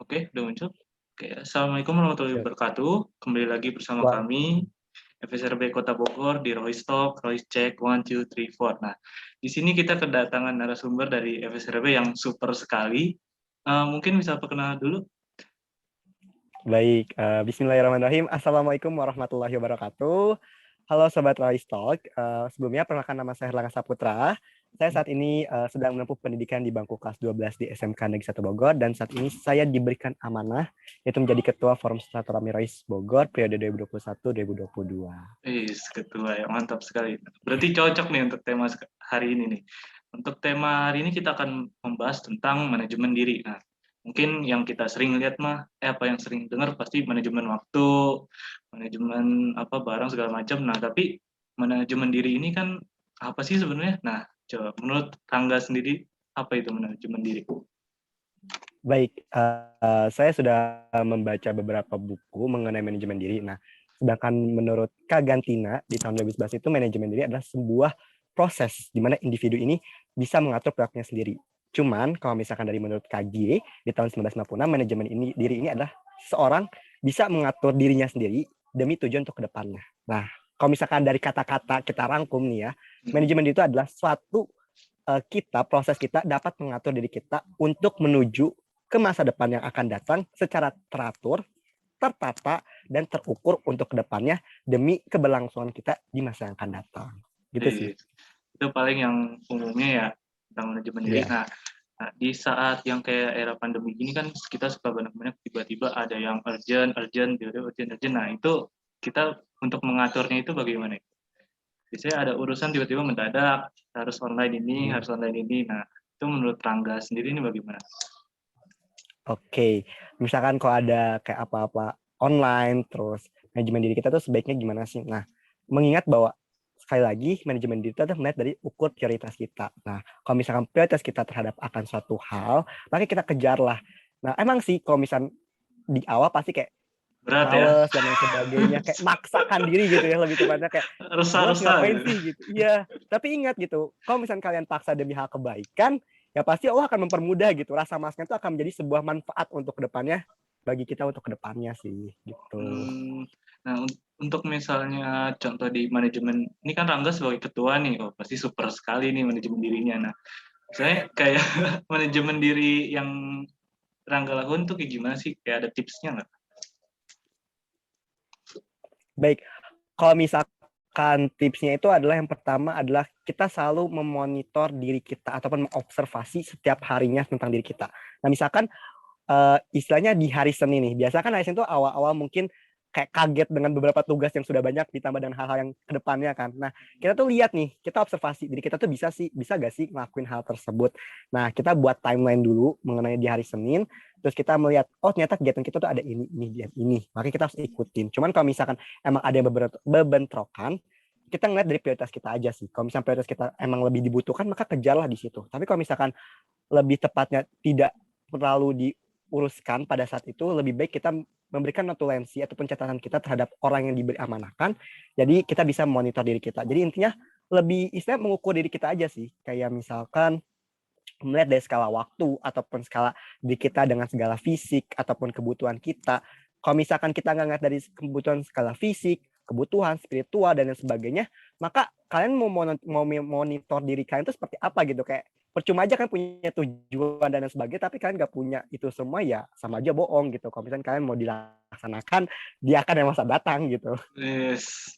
Oke, udah muncul. Oke, Assalamualaikum warahmatullahi Siap. wabarakatuh. Kembali lagi bersama Wah, kami, FSRB Kota Bogor di Royce Talk, Royce Check, 1, 2, 3, 4. Nah, di sini kita kedatangan narasumber dari FSRB yang super sekali. Mungkin bisa perkenalan dulu. baik. Bismillahirrahmanirrahim. Assalamualaikum warahmatullahi wabarakatuh. Halo Sobat Roystalk. Sebelumnya perkenalkan nama saya Erlangga Saputra. Saya saat ini sedang menempuh pendidikan di bangku kelas 12 di SMK Negeri 1 Bogor. Dan saat ini saya diberikan amanah, yaitu menjadi Ketua Forum Silaturahmi Royce Bogor periode 2021-2022. Ketua ya, mantap sekali. Berarti cocok nih untuk tema hari ini nih. Untuk tema hari ini kita akan membahas tentang manajemen diri. Nah, mungkin yang kita sering lihat apa yang sering dengar pasti manajemen waktu, manajemen apa barang segala macam. Nah, tapi manajemen diri ini kan apa sih sebenarnya? Nah, coba menurut Rangga sendiri apa itu manajemen diri? Baik, saya sudah membaca beberapa buku mengenai manajemen diri. Nah, sedangkan menurut Kak Gantina di tahun 2011 itu manajemen diri adalah sebuah proses di mana individu ini bisa mengatur perilakunya sendiri. Cuman kalau misalkan dari menurut KG di tahun 1996, manajemen diri ini adalah seorang bisa mengatur dirinya sendiri demi tujuan untuk kedepannya. Nah, kalau misalkan dari kata-kata kita rangkum nih ya, manajemen diri itu adalah suatu proses kita dapat mengatur diri kita untuk menuju ke masa depan yang akan datang secara teratur, tertata, dan terukur untuk kedepannya demi keberlangsungan kita di masa yang akan datang. Gitu sih. Itu paling yang umumnya ya tentang manajemen diri. Iya. Nah, di saat yang kayak era pandemi gini kan kita suka banyak-banyak tiba-tiba ada yang urgent, urgent, urgent, urgent. Nah, itu kita untuk mengaturnya itu bagaimana? Biasanya ada urusan tiba-tiba mendadak, harus online ini, harus online ini. Nah, itu menurut Rangga sendiri ini bagaimana? Oke. Misalkan kalau ada kayak apa-apa online, terus manajemen diri kita tuh sebaiknya gimana sih? Nah, mengingat bahwa sekali lagi manajemen diri itu adalah melihat dari ukur prioritas kita. Nah, kalau misalkan prioritas kita terhadap akan suatu hal, maka kita kejarlah. Nah, emang sih kalau misalkan di awal pasti kayak Berat ya? males dan lain sebagainya, kayak maksakan diri gitu ya, lebih tepatnya kayak gue harus Resah-resah ngapain gitu. sih gitu. Iya, tapi ingat gitu, kalau misalnya kalian paksa demi hal kebaikan, ya pasti Allah akan mempermudah gitu. Rasa malasnya itu akan menjadi sebuah manfaat untuk kedepannya, bagi kita untuk kedepannya sih gitu. Nah, untuk misalnya contoh di manajemen, ini kan Rangga sebagai ketua nih, oh pasti super sekali nih manajemen dirinya. Nah, saya kayak manajemen diri yang Rangga lakukan tuh kayak gimana sih? Kayak ada tipsnya nggak? Baik, kalau misalkan tipsnya itu adalah yang pertama adalah kita selalu memonitor diri kita ataupun mengobservasi setiap harinya tentang diri kita. Nah, misalkan istilahnya di hari Senin nih. Biasa kan hari Senin tuh awal-awal mungkin kayak kaget dengan beberapa tugas yang sudah banyak ditambah dengan hal-hal yang kedepannya kan. Nah, kita tuh lihat nih, kita observasi diri kita tuh bisa gak sih ngelakuin hal tersebut. Nah, kita buat timeline dulu mengenai di hari Senin, terus kita melihat, oh ternyata kegiatan kita tuh ada ini, dan ini. Makanya kita harus ikutin. Cuman kalau misalkan emang ada yang bebentrokan, kita ngeliat dari prioritas kita aja sih. Kalau misalkan prioritas kita emang lebih dibutuhkan, maka kejarlah di situ. Tapi kalau misalkan lebih tepatnya tidak terlalu uruskan pada saat itu, lebih baik kita memberikan notulensi ataupun catatan kita terhadap orang yang diberi amanahkan. Jadi kita bisa monitor diri kita. Jadi intinya lebih istilah mengukur diri kita aja sih. Kayak misalkan melihat dari skala waktu ataupun skala diri kita dengan segala fisik ataupun kebutuhan kita. Kalau misalkan kita nggak ngeliat dari kebutuhan skala fisik, kebutuhan spiritual dan lain sebagainya, maka kalian mau monitor diri kalian itu seperti apa gitu, kayak percuma aja kan punya tujuan dan lain sebagainya, tapi kalian nggak punya itu semua, ya sama aja bohong gitu. Kalau misalkan kalian mau dilaksanakan, dia akan yang masa datang gitu. Yes.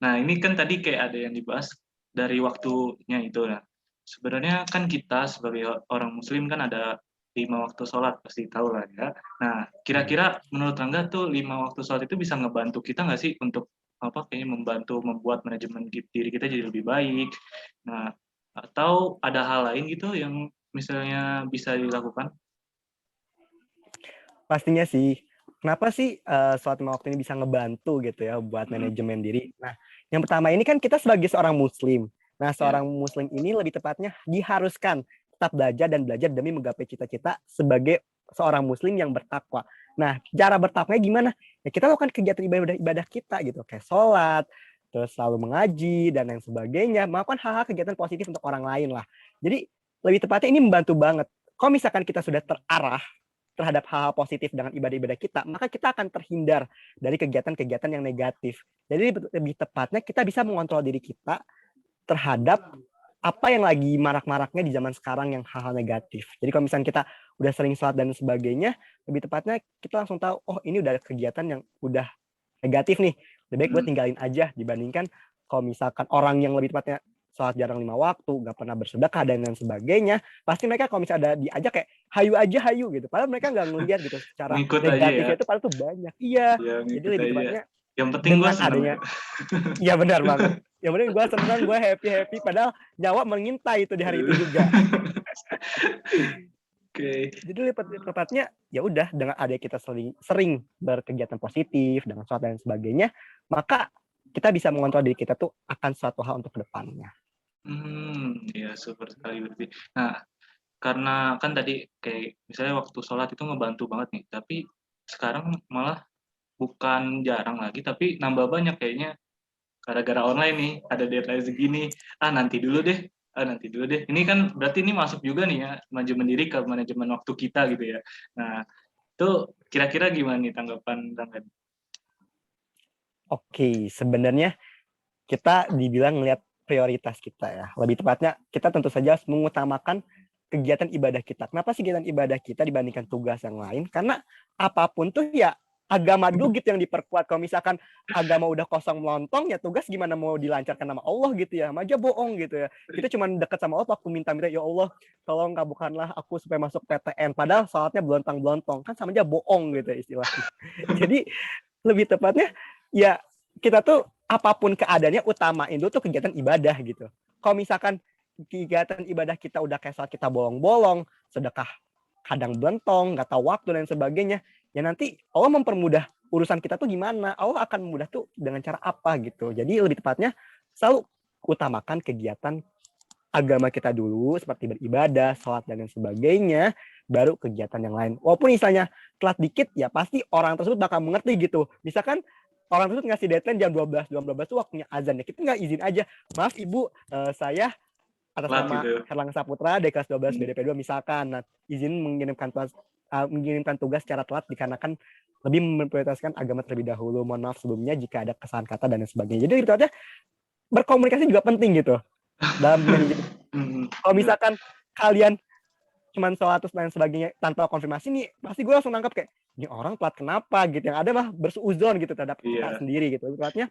Nah, ini kan tadi kayak ada yang dibahas dari waktunya itu. Nah, sebenarnya kan kita sebagai orang Muslim kan ada 5 waktu sholat, pasti tahu lah ya. Nah, kira-kira menurut Rangga tuh 5 waktu sholat itu bisa ngebantu kita nggak sih untuk apa kayaknya membantu membuat manajemen diri kita jadi lebih baik. Nah, atau ada hal lain gitu yang misalnya bisa dilakukan? Pastinya sih. Kenapa sih sholat 5 waktu ini bisa ngebantu gitu ya buat Mm, manajemen diri? Nah, yang pertama ini kan kita sebagai seorang muslim. Nah, ya. seorang muslim ini lebih tepatnya diharuskan tetap belajar dan belajar demi menggapai cita-cita sebagai seorang muslim yang bertakwa. Nah, cara bertakwanya gimana? Ya kita lakukan kegiatan ibadah kita gitu, kayak sholat, terus selalu mengaji dan lain sebagainya, melakukan hal-hal kegiatan positif untuk orang lain lah. Jadi lebih tepatnya ini membantu banget. Kalau misalkan kita sudah terarah terhadap hal-hal positif dengan ibadah-ibadah kita, maka kita akan terhindar dari kegiatan-kegiatan yang negatif. Jadi lebih tepatnya kita bisa mengontrol diri kita terhadap apa yang lagi marak-maraknya di zaman sekarang yang hal-hal negatif. Jadi kalau misalnya kita udah sering sholat dan sebagainya, lebih tepatnya kita langsung tahu, oh ini udah kegiatan yang udah negatif nih. Lebih baik gue tinggalin aja dibandingkan kalau misalkan orang yang lebih tepatnya sholat jarang 5 waktu, gak pernah bersedekah dan lain sebagainya, pasti mereka kalau misalnya ada diajak kayak hayu aja hayu gitu. Padahal mereka nggak ngelihat gitu secara Ngikut aja ya. negatifnya itu padahal tuh banyak. Iya. Ya, Jadi ngikut lebih aja. tepatnya Yang penting gue dengan seneng. adanya, iya benar banget. Yang penting gue senang, gue happy, padahal nyawa mengintai itu di hari itu juga. Oke. Jadi lebih tepatnya ya udah dengan adanya kita sering berkegiatan positif dengan sholat dan sebagainya, maka kita bisa mengontrol diri kita tuh akan suatu hal untuk kedepannya. Ya super sekali berarti. Nah, karena kan tadi kayak misalnya waktu sholat itu ngebantu banget nih, tapi sekarang malah bukan jarang lagi, tapi nambah banyak kayaknya gara-gara online nih, ada deadline segini, nanti dulu deh. Ini kan berarti ini masuk juga nih ya, manajemen diri ke manajemen waktu kita gitu ya. Nah, itu kira-kira gimana nih tanggapan Rangga? Oke, sebenarnya kita dibilang ngelihat prioritas kita ya. Lebih tepatnya kita tentu saja harus mengutamakan kegiatan ibadah kita. Kenapa sih kegiatan ibadah kita dibandingkan tugas yang lain? Karena apapun tuh ya agama dulu gitu yang diperkuat. Kalau misalkan agama udah kosong melontong, ya tugas gimana mau dilancarkan nama Allah gitu ya. Maja bohong gitu ya. Kita cuma dekat sama Allah waktu minta-minta, ya Allah tolong kabulkanlah aku supaya masuk PTN. Padahal salatnya belontong-belontong. Kan sama aja bohong gitu ya istilahnya. Jadi lebih tepatnya ya kita tuh apapun keadaannya utamain dulu tuh kegiatan ibadah gitu. Kalau misalkan kegiatan ibadah kita udah kayak saat kita bolong-bolong, sedekah kadang belentong, nggak tahu waktu dan sebagainya, ya nanti Allah mempermudah urusan kita tuh gimana. Allah akan mudah tuh dengan cara apa gitu. Jadi lebih tepatnya selalu utamakan kegiatan agama kita dulu seperti beribadah, sholat dan lain sebagainya, baru kegiatan yang lain. Walaupun misalnya telat dikit, ya pasti orang tersebut bakal mengerti gitu. Misalkan orang tersebut ngasih deadline jam 12 itu waktunya azan ya. Kita nggak izin aja. Maaf Ibu, saya atas Telat nama gitu. Herlangga Saputra dari kelas 12 BDP 2 misalkan, nah, izin mengirimkan tugas secara telat dikarenakan lebih memprioritaskan agama terlebih dahulu. Mohon maaf sebelumnya jika ada kesalahan kata dan sebagainya. Jadi itu berkomunikasi juga penting gitu dalam manajemen. Kalau misalkan kalian cuman sholat terus dan sebagainya tanpa konfirmasi nih, pasti gue langsung nangkap kayak ini orang telat kenapa gitu. Yang ada mah bersuuzon gitu terhadap kita sendiri gitu. Telatnya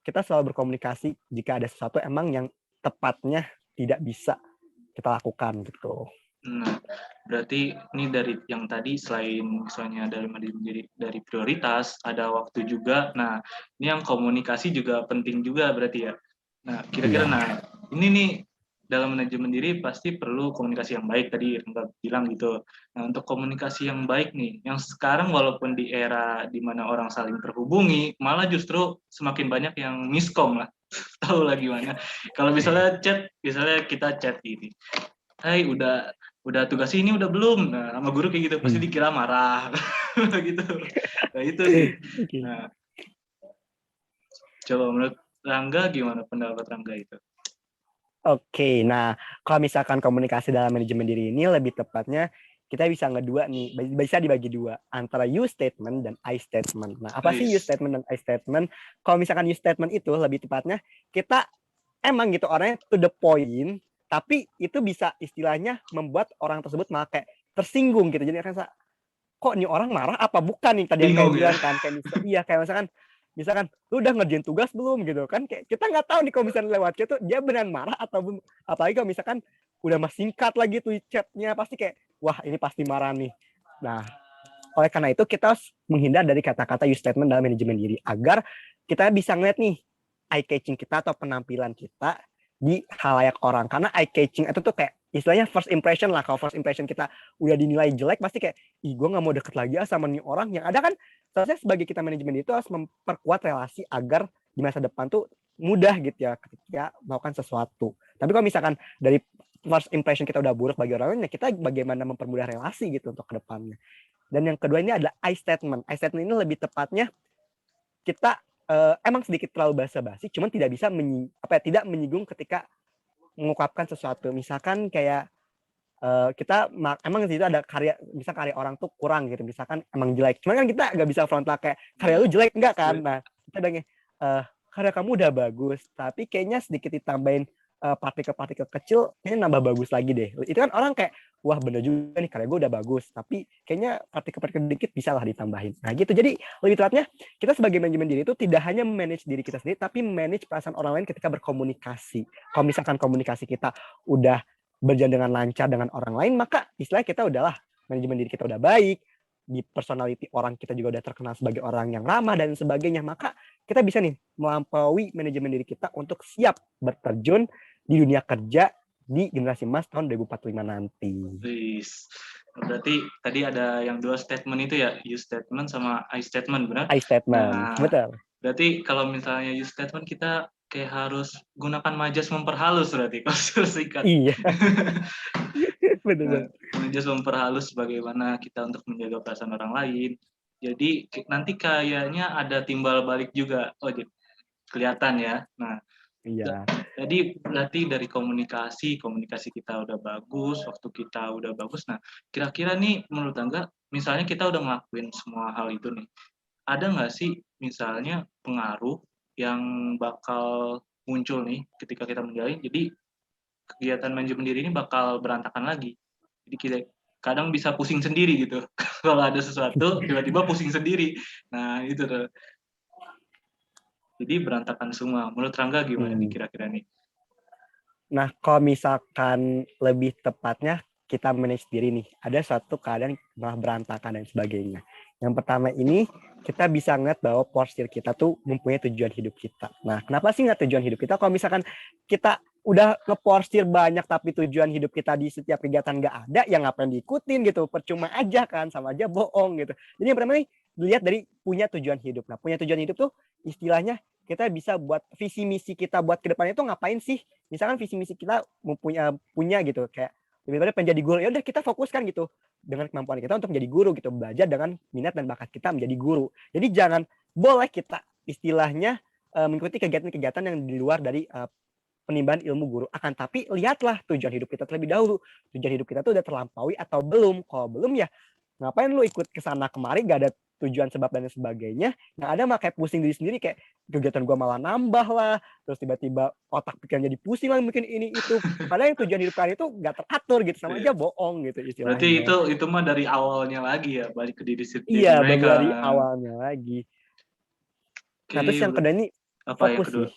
kita selalu berkomunikasi jika ada sesuatu emang yang tepatnya tidak bisa kita lakukan gitu. Nah, berarti ini dari yang tadi selain misalnya dari prioritas, ada waktu juga. Nah, ini yang komunikasi juga penting juga berarti ya. Nah, kira-kira ini nih dalam manajemen diri pasti perlu komunikasi yang baik tadi Rangga bilang gitu. Nah, untuk komunikasi yang baik nih, yang sekarang walaupun di era di mana orang saling terhubungi, malah justru semakin banyak yang miskom lah. Tahu lah gimana. Kalau misalnya kita chat gini. Hai, udah tugas ini udah belum? Nah, sama guru kayak gitu pasti dikira marah gitu. Nah, itu nih. Nah, coba menurut Rangga gimana pendapat Rangga itu? Oke, nah kalau misalkan komunikasi dalam manajemen diri ini lebih tepatnya kita bisa ngedua nih, bisa dibagi dua antara you statement dan I statement. Nah, apa sih you statement dan I statement? Kalau misalkan you statement itu lebih tepatnya kita emang gitu orangnya to the point, tapi itu bisa istilahnya membuat orang tersebut malah kayak tersinggung gitu. Jadi kan kok nih orang marah apa bukan nih tadi yang kayak bilang kan kayak kayak misalkan lu udah ngerjain tugas belum gitu kan, kayak kita nggak tahu nih kalau misalnya lewat chat tuh dia beneran marah atau belum, apalagi kalau misalkan udah mas singkat lagi tuh chatnya pasti kayak wah ini pasti marah nih. Nah oleh karena itu kita harus menghindar dari kata-kata use statement dalam manajemen diri agar kita bisa ngeliat nih eye catching kita atau penampilan kita di halayak orang. Karena eye catching itu tuh kayak istilahnya first impression lah. Kalau first impression kita udah dinilai jelek pasti kayak ih gue nggak mau deket lagi sama nih orang. Yang ada kan seharusnya sebagai kita manajemen itu harus memperkuat relasi agar di masa depan tuh mudah gitu ya ketika melakukan sesuatu. Tapi kalau misalkan dari first impression kita udah buruk bagi orang lain, ya kita bagaimana mempermudah relasi gitu untuk kedepannya. Dan yang kedua ini adalah I statement. I statement ini lebih tepatnya kita emang sedikit terlalu basa-basi, cuman tidak bisa tidak menyinggung ketika mengungkapkan sesuatu. Misalkan kayak kita emang di situ ada karya, bisa karya orang tuh kurang gitu, misalkan emang jelek, cuman kan kita nggak bisa frontal kayak karya lu jelek enggak kan. Nah kita udah karya kamu udah bagus tapi kayaknya sedikit ditambahin partikel-partikel kecil kayaknya nambah bagus lagi deh. Itu kan orang kayak wah bener juga nih karya gue udah bagus tapi kayaknya partikel-partikel dikit bisa lah ditambahin. Nah gitu, jadi lebih tepatnya kita sebagai manajemen diri itu tidak hanya manage diri kita sendiri tapi manage perasaan orang lain ketika berkomunikasi. Kalau misalkan komunikasi kita udah berjalan dengan lancar dengan orang lain, maka istilahnya kita udahlah, manajemen diri kita udah baik, di personality orang kita juga udah terkenal sebagai orang yang ramah dan sebagainya, maka kita bisa nih melampaui manajemen diri kita untuk siap berterjun di dunia kerja di generasi emas tahun 2045 nanti. Berarti tadi ada yang 2 statement itu ya, you statement sama I statement, benar? I statement, betul. Berarti kalau misalnya you statement kita kayak harus gunakan majas memperhalus berarti kalau singkat. Iya. Benar. Majas memperhalus bagaimana kita untuk menjaga perasaan orang lain. Jadi nanti kayaknya ada timbal balik juga. Oh, kelihatan ya. Nah, iya. Jadi berarti dari komunikasi kita udah bagus, waktu kita udah bagus. Nah, kira-kira nih menurut Angga, misalnya kita udah ngelakuin semua hal itu nih, ada nggak sih misalnya pengaruh yang bakal muncul nih ketika kita menjalin, jadi kegiatan manajemen diri ini bakal berantakan lagi. Jadi kita kadang bisa pusing sendiri gitu. Kalau ada sesuatu tiba-tiba pusing sendiri. Nah itu tuh. Jadi berantakan semua. Menurut Rangga gimana nih kira-kira nih? Nah kalau misalkan lebih tepatnya kita manage diri nih, ada suatu keadaan malah berantakan dan sebagainya. Yang pertama ini, kita bisa ngeliat bahwa postur kita tuh mempunyai tujuan hidup kita. Nah, kenapa sih nggak tujuan hidup kita? Kalau misalkan kita udah ngeporstir banyak tapi tujuan hidup kita di setiap kegiatan nggak ada, ya ngapain diikutin gitu? Percuma aja kan, sama aja bohong gitu. Jadi yang pertama nih, dilihat dari punya tujuan hidup. Nah, punya tujuan hidup tuh istilahnya kita bisa buat visi misi kita buat ke depannya itu ngapain sih? Misalkan visi misi kita punya gitu, kayak lebih pada pengen jadi guru, ya udah kita fokuskan gitu dengan kemampuan kita untuk menjadi guru gitu, belajar dengan minat dan bakat kita menjadi guru. Jadi jangan boleh kita istilahnya mengikuti kegiatan-kegiatan yang di luar dari penimbangan ilmu guru. Akan tapi lihatlah tujuan hidup kita terlebih dahulu. Tujuan hidup kita tuh udah terlampaui atau belum. Kalau belum ya ngapain lu ikut kesana kemari gak ada tujuan sebab dan sebagainya. Yang ada mah kayak pusing diri sendiri, kayak kegiatan gua malah nambah lah, terus tiba-tiba otak pikiran jadi pusing lah mungkin ini itu. Padahal yang tujuan hidup kalian itu gak teratur gitu, sama aja bohong gitu istilahnya. Berarti itu mah dari awalnya lagi ya, balik ke diri sendiri. Iya, mereka. Dari awalnya lagi. Nah, terus yang kedua ini fokus sih.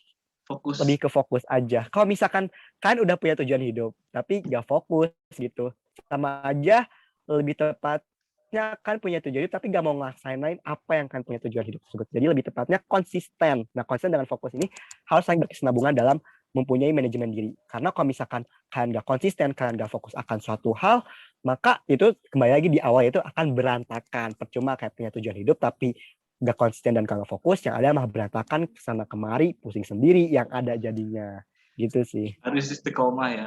Fokus. Lebih ke fokus aja. Kalau misalkan kalian udah punya tujuan hidup, tapi gak fokus gitu, sama aja lebih tepat kan punya tujuan hidup tapi gak mau ngelaksanain apa yang kan punya tujuan hidup tersebut. Jadi lebih tepatnya konsisten. Nah, konsisten dengan fokus ini harus saling berkesinambungan dalam mempunyai manajemen diri. Karena kalau misalkan kalian gak konsisten, kalian gak fokus akan suatu hal, maka itu kembali lagi di awal itu akan berantakan. Percuma kayak punya tujuan hidup tapi gak konsisten dan gak fokus, yang ada mah berantakan kesana kemari, pusing sendiri yang ada jadinya. Gitu sih. Harus istiqomah ya,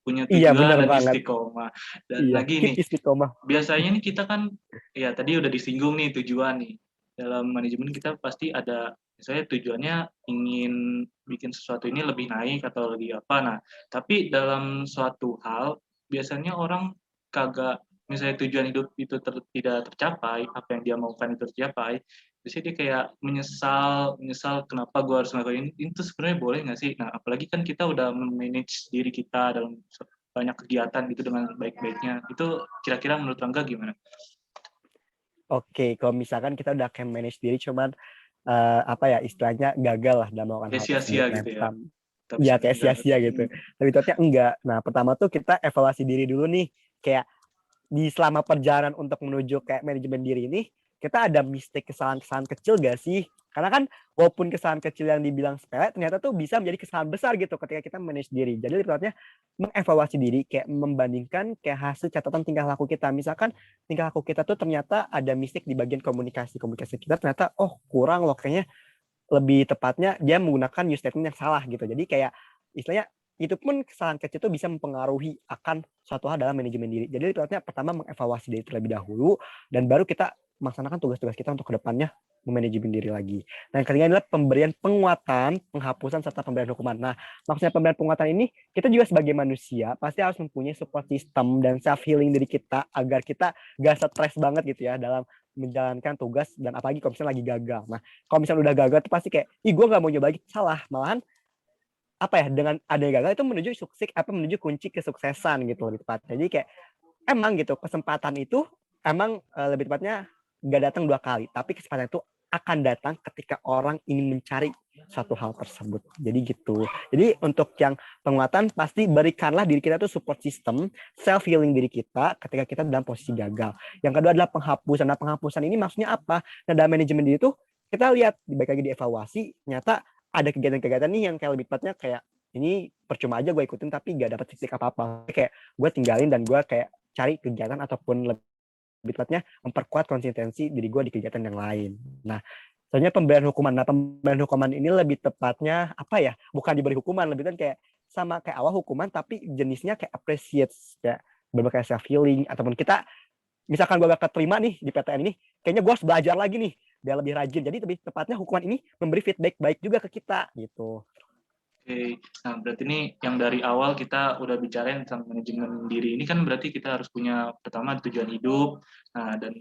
punya tujuan dan istiqomah. Dan lagi nih, istiqomah. Biasanya nih kita kan, ya tadi udah disinggung nih tujuan nih. Dalam manajemen kita pasti ada, misalnya tujuannya ingin bikin sesuatu ini lebih naik atau lebih apa. Nah, tapi dalam suatu hal, biasanya orang kagak, misalnya tujuan hidup itu tidak tercapai, apa yang dia maukan itu tercapai, biasanya dia kayak menyesal kenapa gue harus ngelakuin ini. Itu sebenarnya boleh nggak sih? Nah, apalagi kan kita udah manage diri kita dalam banyak kegiatan gitu dengan baik-baiknya. Itu kira-kira menurut Rangga gimana? Oke, kalau misalkan kita udah kayak manage diri cuman apa ya istilahnya gagal lah dalam melakukan hal sia-sia gitu ya. Ya kayak sia-sia gitu. Tapi ternyata enggak. Nah, pertama tuh kita evaluasi diri dulu nih. Kayak di selama perjalanan untuk menuju kayak manajemen diri ini, kita ada mistake, kesalahan-kesalahan kecil gak sih? Karena kan walaupun kesalahan kecil yang dibilang sepele, ternyata tuh bisa menjadi kesalahan besar gitu ketika kita manage diri. Jadi lebih mengevaluasi diri, kayak membandingkan kayak hasil catatan tingkah laku kita. Misalkan tingkah laku kita tuh ternyata ada mistake di bagian komunikasi kita ternyata kurang loh, kayaknya lebih tepatnya dia menggunakan use statement yang salah gitu. Jadi kayak istilahnya itu pun kesalahan kecil itu bisa mempengaruhi akan suatu hal dalam manajemen diri. Jadi ibaratnya pertama mengevaluasi diri terlebih dahulu, dan baru kita melaksanakan tugas-tugas kita untuk kedepannya memanajemen diri lagi. Dan yang ketiga adalah pemberian penguatan, penghapusan, serta pemberian hukuman. Nah, maksudnya pemberian penguatan ini, kita juga sebagai manusia pasti harus mempunyai support system dan self healing diri kita agar kita gak stres banget gitu ya dalam menjalankan tugas, dan apalagi kalau misalnya lagi gagal. Nah, kalau misalnya udah gagal tuh pasti kayak, ih gue gak mau nyoba lagi. Salah, malahan apa ya, dengan adanya gagal itu menuju sukses, menuju kunci kesuksesan gitu lebih tepatnya. Jadi kayak emang gitu kesempatan itu emang lebih tepatnya nggak datang dua kali, tapi kesempatan itu akan datang ketika orang ingin mencari suatu hal tersebut. Jadi gitu. Jadi untuk yang penguatan pasti berikanlah diri kita tuh support system, self healing diri kita ketika kita dalam posisi gagal. Yang kedua adalah penghapusan. Nah, penghapusan ini maksudnya apa? Nah, dalam manajemen diri itu kita lihat baik lagi dievaluasi, ternyata ada kegiatan-kegiatan nih yang kayak lebih tepatnya kayak ini percuma aja gue ikutin tapi gak dapat titik apa-apa. Kayak gue tinggalin dan gue kayak cari kegiatan ataupun lebih tepatnya memperkuat konsistensi diri gue di kegiatan yang lain. Nah, soalnya pemberian hukuman. Nah, pemberian hukuman ini lebih tepatnya apa ya? Bukan diberi hukuman, lebih kan kayak sama kayak awal hukuman tapi jenisnya kayak appreciate, kayak berbagai self healing, ataupun kita misalkan gue gak keterima nih di PTN ini, kayaknya gue harus belajar lagi nih biar lebih rajin. Jadi lebih tepatnya hukuman ini memberi feedback baik juga ke kita gitu. Oke, nah berarti ini yang dari awal kita udah bicarain tentang manajemen diri. Ini kan berarti kita harus punya pertama tujuan hidup. Nah, dan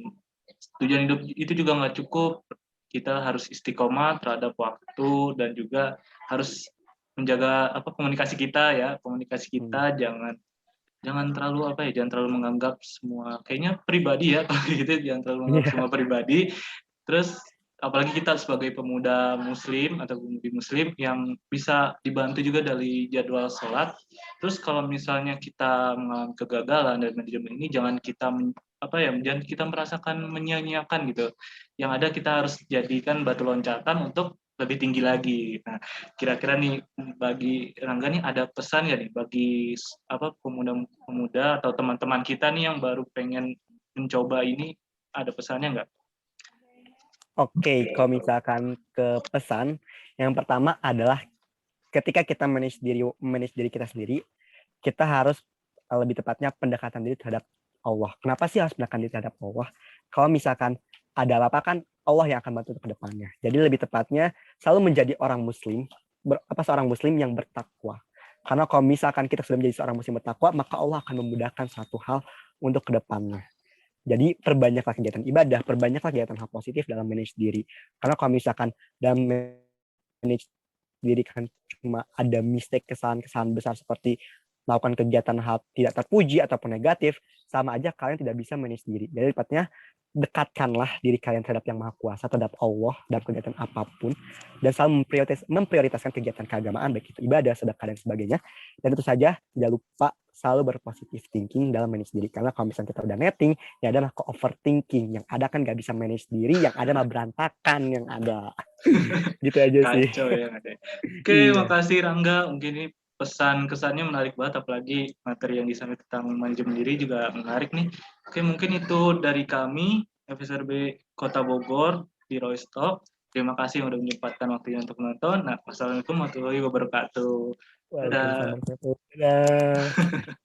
tujuan hidup itu juga nggak cukup. Kita harus istiqomah terhadap waktu dan juga harus menjaga komunikasi kita ya. Komunikasi kita jangan terlalu jangan terlalu menganggap semua kayaknya pribadi ya kalau gitu, jangan terlalu menganggap semua pribadi. Terus apalagi kita sebagai pemuda muslim atau pemudi muslim yang bisa dibantu juga dari jadwal sholat. Terus kalau misalnya kita mengalami kegagalan dari manajemen ini, jangan kita jangan kita merasakan menyia-nyiakan gitu. Yang ada kita harus jadikan batu loncatan untuk lebih tinggi lagi. Nah, kira-kira nih bagi Rangga nih ada pesan ya nih bagi pemuda-pemuda atau teman-teman kita nih yang baru pengen mencoba ini, ada pesannya nggak? Oke, kalau misalkan ke pesan, yang pertama adalah ketika kita manage diri kita sendiri, kita harus lebih tepatnya pendekatan diri terhadap Allah. Kenapa sih harus pendekatan diri terhadap Allah? Kalau misalkan ada apa-apa kan Allah yang akan bantu ke depannya. Jadi lebih tepatnya selalu menjadi orang muslim, seorang muslim yang bertakwa. Karena kalau misalkan kita sudah menjadi seorang muslim bertakwa, maka Allah akan memudahkan satu hal untuk ke depannya. Jadi perbanyaklah kegiatan ibadah, perbanyaklah kegiatan hal positif dalam manage diri. Karena kalau misalkan dalam manage diri kan cuma ada mistake, kesalahan-kesalahan besar seperti melakukan kegiatan hal tidak terpuji ataupun negatif, sama aja kalian tidak bisa manage diri. Jadi tepatnya dekatkanlah diri kalian terhadap Yang Maha Kuasa, terhadap Allah dalam kegiatan apapun, dan selalu memprioritaskan kegiatan keagamaan, baik itu ibadah, sedekah, dan sebagainya. Dan tentu saja tidak lupa selalu berpositif thinking dalam manage diri. Karena kalau misalnya kita udah netting, ya adalah ke overthinking. Yang ada kan nggak bisa manage diri, yang ada mah berantakan yang ada. Gitu aja sih. Kacau ya. Oke, Iya. makasih Rangga. Mungkin ini pesan kesannya menarik banget, apalagi materi yang disampaikan tentang manajemen diri juga menarik nih. Oke, mungkin itu dari kami FSRB Kota Bogor di Roystock. Terima kasih yang sudah menyempatkan waktunya untuk menonton. Nah, wassalamualaikum warahmatullahi wabarakatuh. Waalaikumsalam Dadah. warahmatullahi wabarakatuh. Dadah.